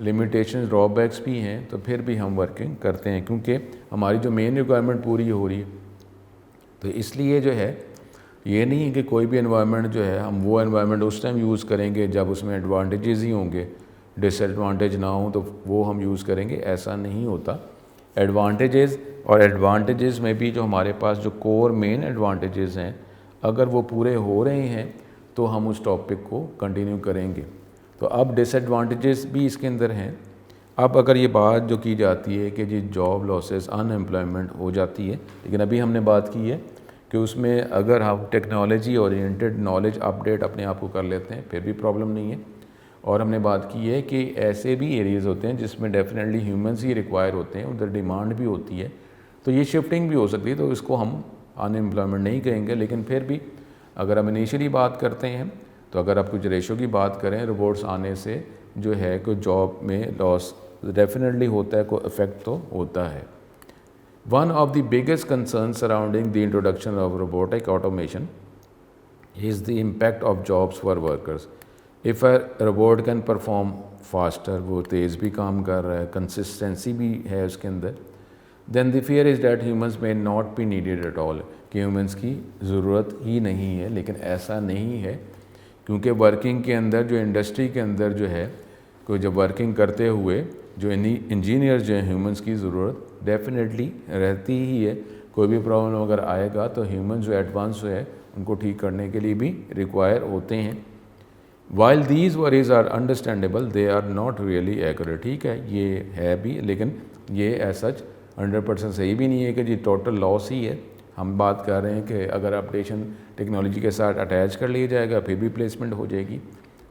लिमिटेशन, ड्रॉबैक्स भी हैं तो फिर भी हम वर्किंग करते हैं, क्योंकि हमारी जो मेन रिक्वायरमेंट पूरी हो रही है। तो इसलिए जो है ये नहीं है कि कोई भी एनवायरनमेंट जो है हम वो एनवायरनमेंट उस टाइम यूज़ करेंगे जब उसमें एडवांटेजेस ही होंगे, डिसएडवांटेज ना हो तो वो हम यूज़ करेंगे, ऐसा नहीं होता। एडवांटेजेस और एडवांटेजेस में भी जो हमारे पास जो कोर मेन एडवांटेजेस हैं अगर वो पूरे हो रहे हैं तो हम उस टॉपिक को कंटिन्यू करेंगे। तो अब डिसएडवांटेजेस भी इसके अंदर हैं। अब अगर ये बात जो की जाती है कि जी जॉब लॉसेस अनएम्प्लॉयमेंट हो जाती है, लेकिन अभी हमने बात की है कि उसमें अगर हम टेक्नोलॉजी ओरिएंटेड नॉलेज अपडेट अपने आप को कर लेते हैं फिर भी प्रॉब्लम नहीं है। और हमने बात की है कि ऐसे भी एरियाज़ होते हैं जिसमें डेफिनेटली ह्यूमंस ही रिक्वायर होते हैं, उधर डिमांड भी होती है, तो ये शिफ्टिंग भी हो सकती है, तो इसको हम अनएम्प्लॉयमेंट नहीं कहेंगे। लेकिन फिर भी अगर हम इनिशियली बात करते हैं तो अगर आप कुछ रेशो की बात करें, रोबोट्स आने से जो है कोई जॉब में लॉस डेफिनेटली होता है, कोई इफेक्ट तो होता है। One of the biggest concern surrounding the introduction of robotic automation is the impact of jobs for workers. If a robot can perform faster, वो तेज़ भी काम कर रहा है, कंसिस्टेंसी भी है उसके अंदर, then the fear is that humans may not be needed at all, कि ह्यूमंस की ज़रूरत ही नहीं है। लेकिन ऐसा नहीं है, क्योंकि वर्किंग के अंदर जो इंडस्ट्री के अंदर जो है कोई जब वर्किंग करते हुए जो इंजीनियर जो है ह्यूमंस की ज़रूरत डेफिनेटली रहती ही है। कोई भी प्रॉब्लम अगर आएगा तो ह्यूमंस जो एडवांस है उनको ठीक करने के लिए भी रिक्वायर होते हैं। While these worries are understandable, they are not really accurate. ठीक है, ये है भी, लेकिन ये सच 100% सही भी नहीं है कि जी टोटल लॉस ही है। हम बात कर रहे हैं कि अगर अपडेशन टेक्नोलॉजी के साथ अटैच कर लिया जाएगा फिर भी प्लेसमेंट हो जाएगी।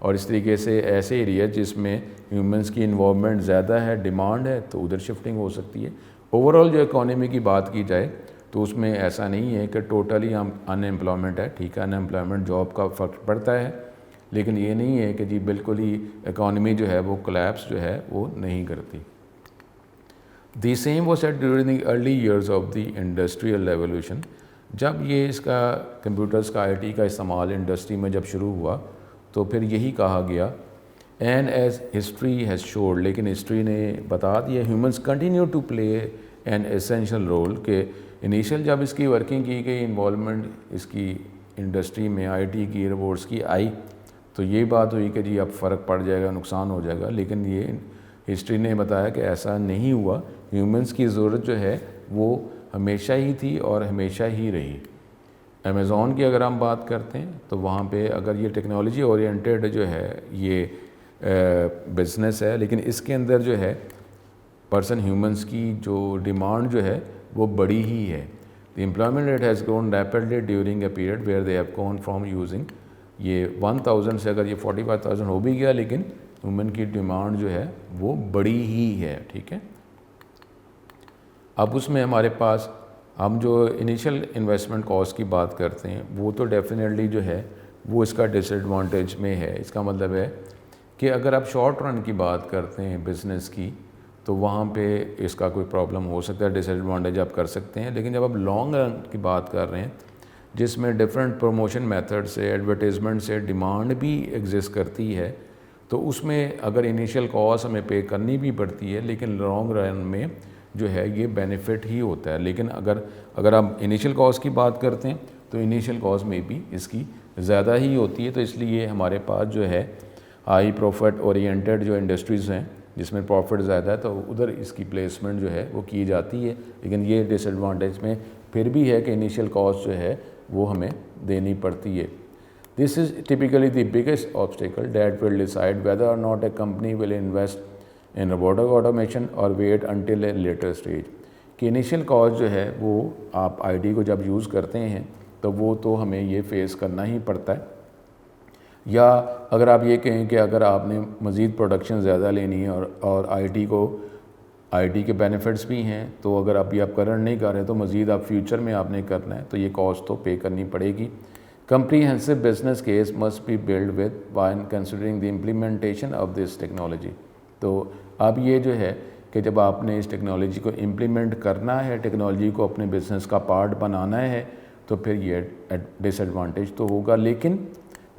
और इस तरीके से ऐसे एरिया जिसमें ह्यूमंस की इन्वॉल्वमेंट ज़्यादा है, डिमांड है, तो उधर शिफ्टिंग हो सकती है। ओवरऑल जो इकॉनमी की बात की जाए तो उसमें ऐसा नहीं है कि टोटली हम अनएम्प्लॉयमेंट है। ठीक है, अनएम्प्लॉयमेंट जॉब का फ़र्क पड़ता है, लेकिन ये नहीं है कि जी बिल्कुल ही इकॉनमी जो है वो कोलैप्स जो है वो नहीं करती। दी सेम वो set during the early years of the industrial revolution. जब ये इसका कंप्यूटर्स का IT का इस्तेमाल इंडस्ट्री में जब शुरू हुआ तो फिर यही कहा गया, and as history has shown, लेकिन हिस्ट्री ने बता दिया, humans continue to play an essential role, के इनिशियल जब इसकी वर्किंग की गई, इन्वॉल्वमेंट इसकी इंडस्ट्री में IT की रोबोट्स की आई, तो ये बात हुई कि जी अब फ़र्क पड़ जाएगा, नुकसान हो जाएगा। लेकिन ये हिस्ट्री ने बताया कि ऐसा नहीं हुआ। ह्यूमंस की ज़रूरत जो है वो हमेशा ही थी और हमेशा ही रही। अमेज़ॉन की अगर हम बात करते हैं तो वहाँ पे अगर ये टेक्नोलॉजी ओरिएंटेड जो है ये बिज़नेस है, लेकिन इसके अंदर जो है पर्सन ह्यूमंस की जो डिमांड जो है वो बड़ी ही है। The employment rate has grown rapidly during a period where they have gone from using, ये 1000 से अगर ये 45,000 हो भी गया, लेकिन ह्यूमन की डिमांड जो है वो बड़ी ही है। ठीक है, अब उसमें हमारे पास हम जो इनिशियल इन्वेस्टमेंट कॉस्ट की बात करते हैं वो तो डेफिनेटली जो है वो इसका डिसएडवांटेज में है। इसका मतलब है कि अगर आप शॉर्ट रन की बात करते हैं बिज़नेस की तो वहाँ पे इसका कोई प्रॉब्लम हो सकता है, डिसएडवांटेज आप कर सकते हैं। लेकिन जब आप लॉन्ग रन की बात कर रहे हैं जिसमें डिफरेंट प्रमोशन मेथड से, एडवर्टीज़मेंट से डिमांड भी एग्जिस्ट करती है, तो उसमें अगर इनिशियल कॉस्ट हमें पे करनी भी पड़ती है, लेकिन लॉन्ग रन में जो है ये बेनिफिट ही होता है। लेकिन अगर आप इनिशियल कॉस्ट की बात करते हैं तो इनिशियल कॉस्ट में भी इसकी ज़्यादा ही होती है। तो इसलिए हमारे पास जो है हाई प्रॉफिट ओरिएंटेड जो इंडस्ट्रीज़ हैं जिसमें प्रॉफिट ज़्यादा है तो उधर इसकी प्लेसमेंट जो है वो की जाती है। लेकिन ये डिसएडवांटेज में फिर भी है कि इनिशियल कॉस्ट जो है वो हमें देनी पड़ती है। This is typically the biggest obstacle that will decide whether or not a company will invest in robotic automation or wait until a later stage. कि इनिशियल कॉस्ट जो है वो आप IT को जब यूज़ करते हैं तो वो तो हमें ये फेस करना ही पड़ता है। या अगर आप ये कहें कि अगर आपने मज़ीद प्रोडक्शन ज़्यादा लेनी है और IT के बेनिफिट्स भी हैं, तो अगर आप करंट नहीं कर रहे तो मज़ीद आप फ्यूचर में आपने करना है तो ये कॉस्ट तो पे करनी पड़ेगी। Comprehensive business case must be build with when considering the implementation of this technology. तो अब ये जो है कि जब आपने इस टेक्नोलॉजी को इम्प्लीमेंट करना है, टेक्नोलॉजी को अपने बिज़नेस का पार्ट बनाना है, तो फिर ये डिसएडवांटेज तो होगा। लेकिन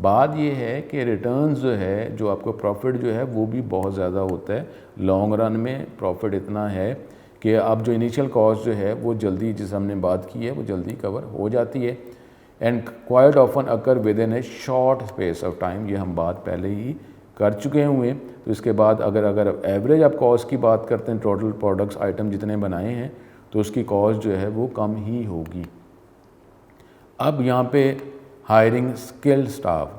बात ये है कि रिटर्न्स जो है, जो आपको प्रॉफिट जो है वो भी बहुत ज़्यादा होता है। लॉन्ग रन में प्रॉफिट इतना है कि अब जो इनिशियल कॉस्ट जो है वो जल्दी, जिस हमने बात की है, वो जल्दी कवर हो जाती है। And quite often occur with in A short space of time, ये हम बात पहले ही कर चुके हुए। तो इसके बाद अगर एवरेज आप कॉस्ट की बात करते हैं, टोटल प्रोडक्ट्स आइटम जितने बनाए हैं, तो उसकी कॉस्ट जो है वो कम ही होगी। अब यहाँ पे हायरिंग स्किल्ड स्टाफ,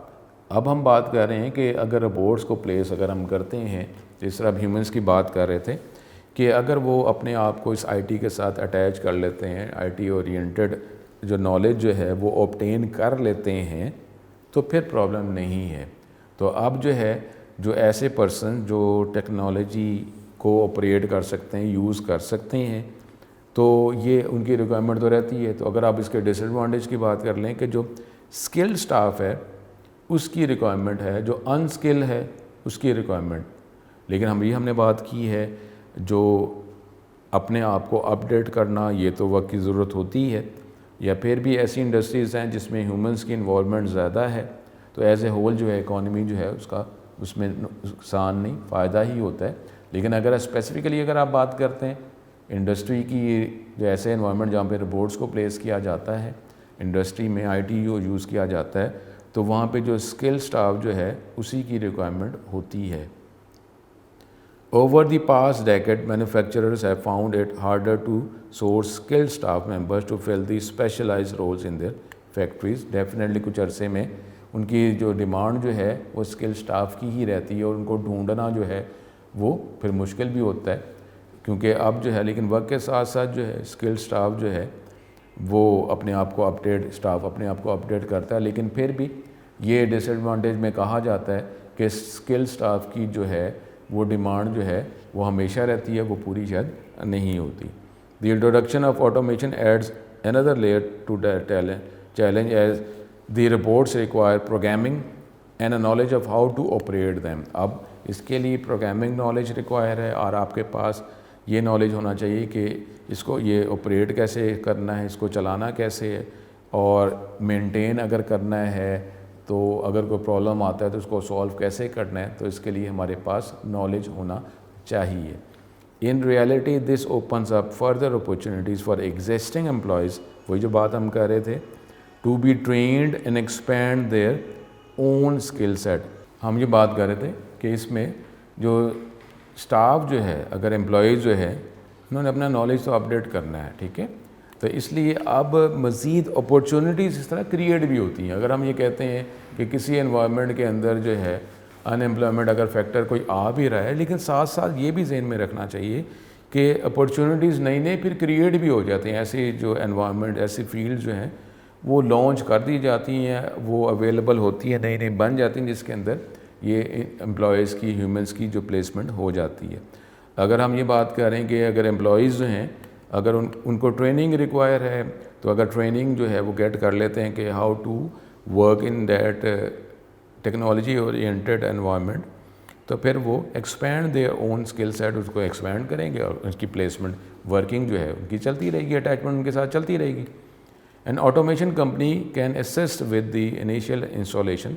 अब हम बात कर रहे हैं कि अगर रोबोट्स को प्लेस अगर हम करते हैं, जिस तरह ह्यूमंस की बात कर रहे थे, कि अगर वो अपने आप को इस आईटी के साथ अटैच कर लेते हैं, आईटी ओरिएंटेड जो नॉलेज जो है वो ऑब्टेन कर लेते हैं, तो फिर प्रॉब्लम नहीं है। तो अब जो है जो ऐसे पर्सन जो टेक्नोलॉजी को ऑपरेट कर सकते हैं, यूज़ कर सकते हैं, तो ये उनकी रिक्वायरमेंट तो रहती है। तो अगर आप इसके डिसएडवांटेज की बात कर लें कि जो स्किल्ड स्टाफ है उसकी रिक्वायरमेंट है, जो अनस्किल है उसकी रिक्वायरमेंट। लेकिन हमने बात की है जो अपने आप को अपडेट करना, ये तो वक्त की ज़रूरत होती है, या फिर भी ऐसी इंडस्ट्रीज़ हैं जिसमें ह्यूमंस की इन्वॉल्वमेंट ज़्यादा है, तो एज ए होल जो है इकॉनमी जो है उसका उसमें नुकसान नहीं, फ़ायदा ही होता है। लेकिन अगर स्पेसिफ़िकली अगर आप बात करते हैं इंडस्ट्री की, जो ऐसे इन्वायरमेंट जहाँ पे रोबोट्स को प्लेस किया जाता है, इंडस्ट्री में आईटी यूज़ किया जाता है, तो वहाँ पे जो स्किल स्टाफ जो है उसी की रिक्वायरमेंट होती है। Over the past decade, manufacturers have found it harder to source skilled staff members to fill the specialized roles in their factories. Definitely कुछ अरसे में उनकी जो डिमांड जो है वो स्किल स्टाफ की ही रहती है, और उनको ढूंढना जो है वो फिर मुश्किल भी होता है, क्योंकि अब जो है, लेकिन वक्त के साथ साथ जो है स्किल स्टाफ जो है वो अपने आप को अपडेट करता है। लेकिन फिर भी ये डिसएडवांटेज में कहा जाता है कि स्किल स्टाफ की जो है वो डिमांड जो है वो हमेशा रहती है, वो पूरी शायद नहीं होती। The introduction of automation adds another layer to the challenge as the robots require programming and a knowledge of how to operate them. अब इसके लिए प्रोग्रामिंग नॉलेज रिक्वायर है, और आपके पास ये नॉलेज होना चाहिए कि इसको ये ऑपरेट कैसे करना है, इसको चलाना कैसे है, और मेंटेन अगर करना है, तो अगर कोई प्रॉब्लम आता है तो उसको सॉल्व कैसे करना है, तो इसके लिए हमारे पास नॉलेज होना चाहिए। In reality this opens up further opportunities for existing employees, वही जो बात हम कर रहे थे, to be trained and expand their own skill set. हम ये बात कर रहे थे कि इसमें जो स्टाफ जो है, अगर एम्प्लॉयज़ जो है, उन्होंने अपना नॉलेज तो अपडेट करना है, ठीक है, तो इसलिए अब मज़ीद अपॉर्चुनिटीज़ इस तरह क्रिएट भी होती हैं। अगर हम ये कहते हैं कि किसी एनवायरनमेंट के अंदर जो है अनएम्प्लॉयमेंट अगर फैक्टर कोई आ भी रहा है, लेकिन साथ साथ ये भी ज़हन में रखना चाहिए कि अपॉर्चुनिटीज़ नई नई फिर क्रिएट भी हो जाती हैं। ऐसी जो एनवायरनमेंट, ऐसी फील्ड जो हैं वो लॉन्च कर दी जाती हैं, वो अवेलेबल होती है, नई नई बन जाती हैं, जिसके अंदर ये एम्प्लॉयज़ की, ह्यूमंस की जो प्लेसमेंट हो जाती है। अगर हम ये बात करें कि अगर एम्प्लॉयज़ जो हैं, अगर उनको ट्रेनिंग रिक्वायर है, तो अगर ट्रेनिंग जो है वो गेट कर लेते हैं कि how to work in that technology oriented environment, तो फिर वो expand their own skill set, उसको एक्सपैंड करेंगे, और उसकी प्लेसमेंट वर्किंग जो है उनकी चलती रहेगी, अटैचमेंट उनके साथ चलती रहेगी। An automation company can assist with the initial installation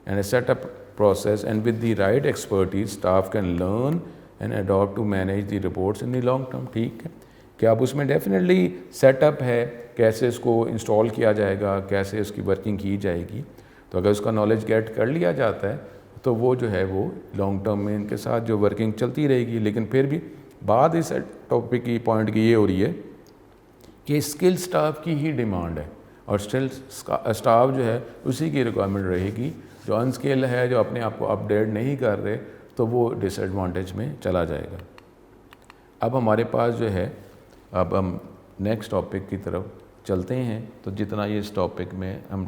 and setup process, and with the right expertise staff can learn and adopt to manage the reports in the long term। ठीक है, कि अब उसमें डेफिनेटली सेटअप है, कैसे इसको इंस्टॉल किया जाएगा, कैसे उसकी वर्किंग की जाएगी, तो अगर उसका नॉलेज गेट कर लिया जाता है तो वो जो है वो लॉन्ग टर्म में इनके साथ जो वर्किंग चलती रहेगी। लेकिन फिर भी बात इस टॉपिक की, पॉइंट की ये हो रही है कि स्किल स्टाफ की ही डिमांड है, और स्किल स्टाफ जो है उसी की रिक्वायरमेंट रहेगी। जो अनस्किल है, जो अपने आप को अपडेट नहीं कर रहे, तो वो डिसएडवांटेज में चला जाएगा। अब हमारे पास जो है, अब हम नेक्स्ट टॉपिक की तरफ चलते हैं। तो जितना ये इस टॉपिक में हम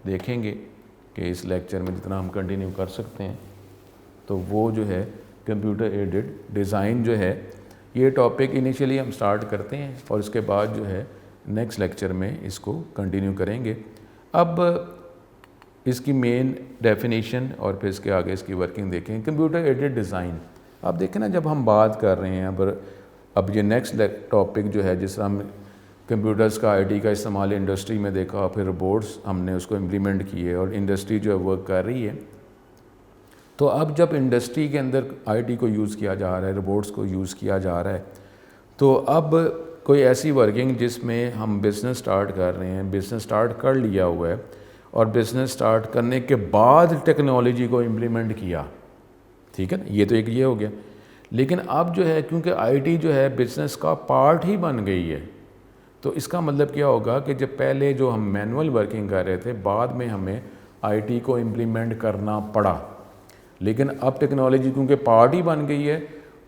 देखेंगे कि इस लेक्चर में जितना हम कंटिन्यू कर सकते हैं, तो वो जो है कंप्यूटर एडेड डिज़ाइन जो है, ये टॉपिक इनिशियली हम स्टार्ट करते हैं, और उसके बाद जो है नेक्स्ट लेक्चर में इसको कंटिन्यू करेंगे। अब इसकी मेन डेफिनेशन और फिर इसके आगे इसकी वर्किंग देखें। कंप्यूटर एडेड डिज़ाइन, आप देखें ना, जब हम बात कर रहे हैं, अब ये नेक्स्ट टॉपिक जो है, जिस तरह हम कंप्यूटर्स का, आईटी का इस्तेमाल इंडस्ट्री में देखा, फिर रोबोट्स हमने उसको इम्प्लीमेंट किए, और इंडस्ट्री जो है वर्क कर रही है, तो अब जब इंडस्ट्री के अंदर आईटी को यूज़ किया जा रहा है, रोबोट्स को यूज़ किया जा रहा है, तो अब कोई ऐसी वर्किंग जिसमें हम बिज़नेस स्टार्ट कर रहे हैं, बिज़नेस स्टार्ट कर लिया हुआ है, और बिज़नेस स्टार्ट करने के बाद टेक्नोलॉजी को इम्प्लीमेंट किया, ठीक है ना, ये तो एक ये हो गया। लेकिन अब जो है, क्योंकि आईटी जो है बिज़नेस का पार्ट ही बन गई है, तो इसका मतलब क्या होगा कि जब पहले जो हम मैनुअल वर्किंग कर रहे थे, बाद में हमें आईटी को इम्प्लीमेंट करना पड़ा। लेकिन अब टेक्नोलॉजी क्योंकि पार्ट ही बन गई है,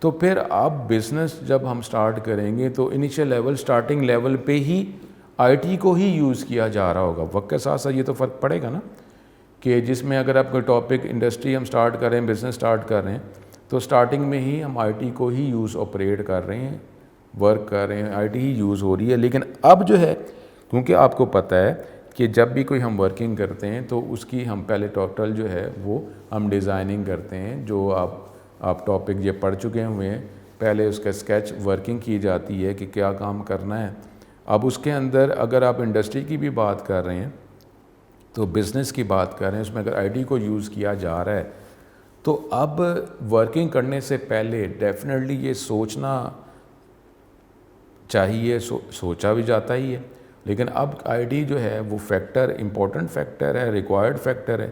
तो फिर अब बिज़नेस जब हम स्टार्ट करेंगे तो इनिशियल लेवल, स्टार्टिंग लेवल पे ही आईटी को ही यूज़ किया जा रहा होगा। वक्त के साथ साथ ये तो फ़र्क पड़ेगा ना, कि जिसमें अगर आप कोई टॉपिक इंडस्ट्री हम स्टार्ट कर रहे हैं, बिज़नेस स्टार्ट कर रहे हैं, तो स्टार्टिंग में ही हम आईटी को ही यूज़ ऑपरेट कर रहे हैं, वर्क कर रहे हैं, आईटी ही यूज़ हो रही है। लेकिन अब जो है, क्योंकि आपको पता है कि जब भी कोई हम वर्किंग करते हैं तो उसकी हम पहले टोटल जो है वो हम डिज़ाइनिंग करते हैं। जो आप टॉपिक ये पढ़ चुके हुए हैं, पहले उसका स्केच वर्किंग की जाती है कि क्या काम करना है। अब उसके अंदर अगर आप इंडस्ट्री की भी बात कर रहे हैं, तो बिज़नेस की बात कर रहे हैं, उसमें अगर आईटी को यूज़ किया जा रहा है, तो अब वर्किंग करने से पहले डेफिनेटली ये सोचना चाहिए, सोचा भी जाता ही है। लेकिन अब आईटी जो है वो फैक्टर, इम्पोर्टेंट फैक्टर है, रिक्वायर्ड फैक्टर है।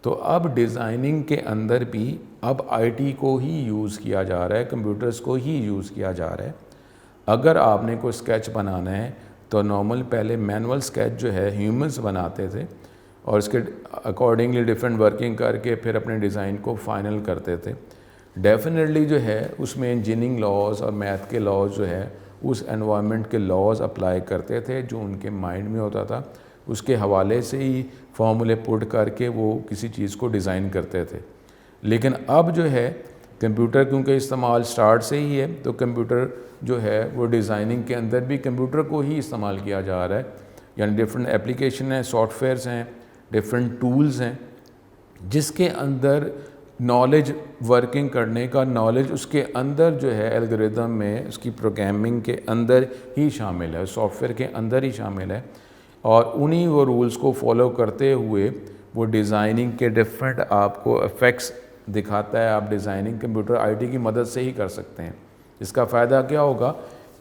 तो अब डिज़ाइनिंग के अंदर भी अब आईटी को ही यूज़ किया जा रहा है, कंप्यूटर्स को ही यूज़ किया जा रहा है। अगर आपने कोई स्केच बनाना है तो नॉर्मल पहले मैनुअल स्केच जो है ह्यूमंस बनाते थे, और इसके अकॉर्डिंगली डिफरेंट वर्किंग करके फिर अपने डिज़ाइन को फाइनल करते थे। डेफिनेटली जो है उसमें इंजीनियरिंग लॉज और मैथ के लॉज जो है उस एनवायरनमेंट के लॉज अप्लाई करते थे जो उनके माइंड में होता था, उसके हवाले से ही फॉर्मूले पुट करके वो किसी चीज़ को डिज़ाइन करते थे। लेकिन अब जो है कंप्यूटर क्योंकि इस्तेमाल स्टार्ट से ही है, तो कंप्यूटर जो है वो डिज़ाइनिंग के अंदर भी कंप्यूटर को ही इस्तेमाल किया जा रहा है। यानी डिफरेंट एप्लीकेशन हैं, सॉफ्टवेयर्स हैं, डिफरेंट टूल्स हैं, जिसके अंदर नॉलेज वर्किंग करने का नॉलेज उसके अंदर जो है एल्गोरिदम में, उसकी प्रोग्रामिंग के अंदर ही शामिल है, सॉफ्टवेयर के अंदर ही शामिल है। और उन्हीं वो रूल्स को फॉलो करते हुए वो डिज़ाइनिंग के डिफरेंट आपको इफ़ेक्ट्स दिखाता है। आप डिज़ाइनिंग कंप्यूटर आईटी की मदद से ही कर सकते हैं। इसका फ़ायदा क्या होगा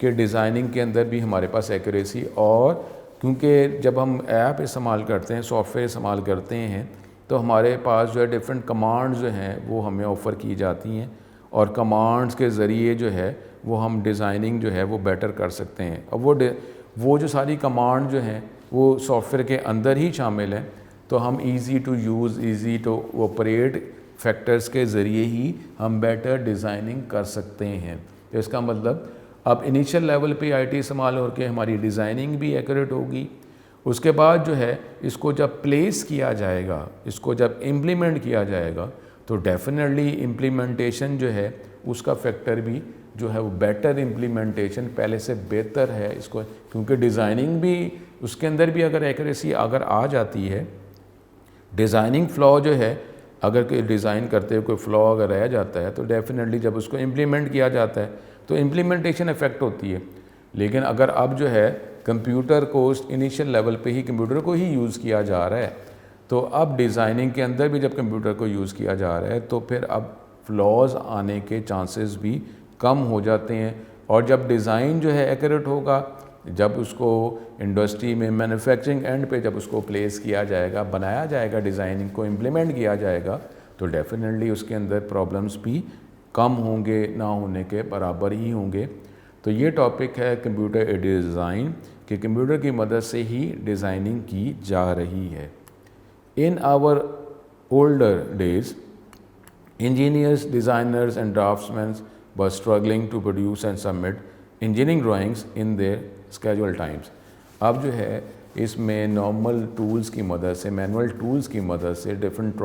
कि डिज़ाइनिंग के अंदर भी हमारे पास एक्यूरेसी, और क्योंकि जब हम ऐप इस्तेमाल करते हैं, सॉफ्टवेयर इस्तेमाल करते हैं, तो हमारे पास जो है डिफरेंट कमांड्स जो हैं वो हमें ऑफ़र की जाती हैं, और कमांड्स के ज़रिए जो है वो हम डिज़ाइनिंग जो है वो बेटर कर सकते हैं। अब वो जो सारी कमांड जो हैं वो सॉफ्टवेयर के अंदर ही शामिल हैं, तो हम easy to use, easy to operate factors के ज़रिए ही हम बेटर डिज़ाइनिंग कर सकते हैं। तो इसका मतलब अब इनिशियल लेवल पे आईटी इस्तेमाल होकर हमारी डिज़ाइनिंग भी एक्यूरेट होगी। उसके बाद जो है इसको जब प्लेस किया जाएगा, इसको जब इम्प्लीमेंट किया जाएगा, तो डेफिनेटली इम्प्लीमेंटेशन जो है उसका फैक्टर भी जो है वो बेटर इम्प्लीमेंटेशन पहले से बेहतर है इसको, क्योंकि डिज़ाइनिंग भी उसके अंदर भी अगर एक्यूरेसी अगर आ जाती है, डिज़ाइनिंग फ्लॉ जो है अगर कोई डिज़ाइन करते हुए कोई फ्लॉ अगर रह जाता है, तो डेफिनेटली जब उसको इम्प्लीमेंट किया जाता है तो इम्प्लीमेंटेशन इफेक्ट होती है। लेकिन अगर अब जो है कंप्यूटर को इनिशियल लेवल पे ही कंप्यूटर को ही यूज़ किया जा रहा है, तो अब डिज़ाइनिंग के अंदर भी जब कंप्यूटर को यूज़ किया जा रहा है, तो फिर अब फ्लॉज आने के चांसेस भी कम हो जाते हैं। और जब डिज़ाइन जो है एक्यूरेट होगा, जब उसको इंडस्ट्री में मैन्युफैक्चरिंग एंड पे जब उसको प्लेस किया जाएगा, बनाया जाएगा, डिज़ाइनिंग को इम्प्लीमेंट किया जाएगा, तो डेफिनेटली उसके अंदर प्रॉब्लम्स भी कम होंगे, ना होने के बराबर ही होंगे। तो ये टॉपिक है कंप्यूटर एडेड डिज़ाइन, कि कंप्यूटर की मदद से ही डिज़ाइनिंग की जा रही है। In our older days, engineers, designers and draftsmen were struggling to produce and submit engineering drawings in their scheduled times। अब जो है इसमें नॉर्मल टूल्स की मदद से, मैनुअल टूल्स की मदद से, डिफरेंट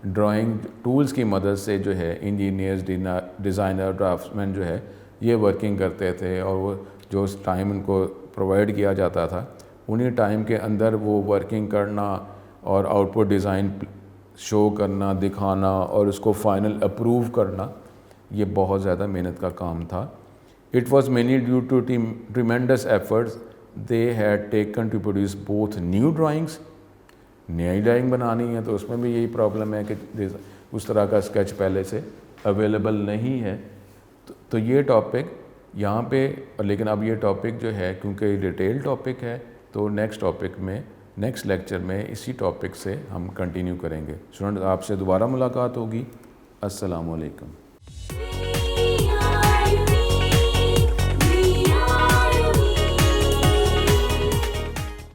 ड्राइंग टूल्स की मदद से जो है इंजीनियर्स, डिज़ाइनर, ड्राफ्ट्समैन जो है ये वर्किंग करते थे, और वो जो टाइम उनको प्रोवाइड किया जाता था उन्हीं टाइम के अंदर वो वर्किंग करना और आउटपुट डिज़ाइन शो करना, दिखाना और उसको फाइनल अप्रूव करना, ये बहुत ज़्यादा मेहनत का काम था। It was mainly due to tremendous efforts they had taken to produce both new drawings. नई ड्राइंग बनानी है तो उसमें भी यही प्रॉब्लम है कि उस तरह का स्केच पहले से अवेलेबल नहीं है। तो ये टॉपिक यहाँ पे, लेकिन अब ये टॉपिक जो है क्योंकि डिटेल टॉपिक है, तो नेक्स्ट टॉपिक में, नेक्स्ट लेक्चर में इसी टॉपिक से हम कंटिन्यू करेंगे। स्टूडेंट, आपसे दोबारा मुलाकात होगी। अस्सलाम वालेकुम।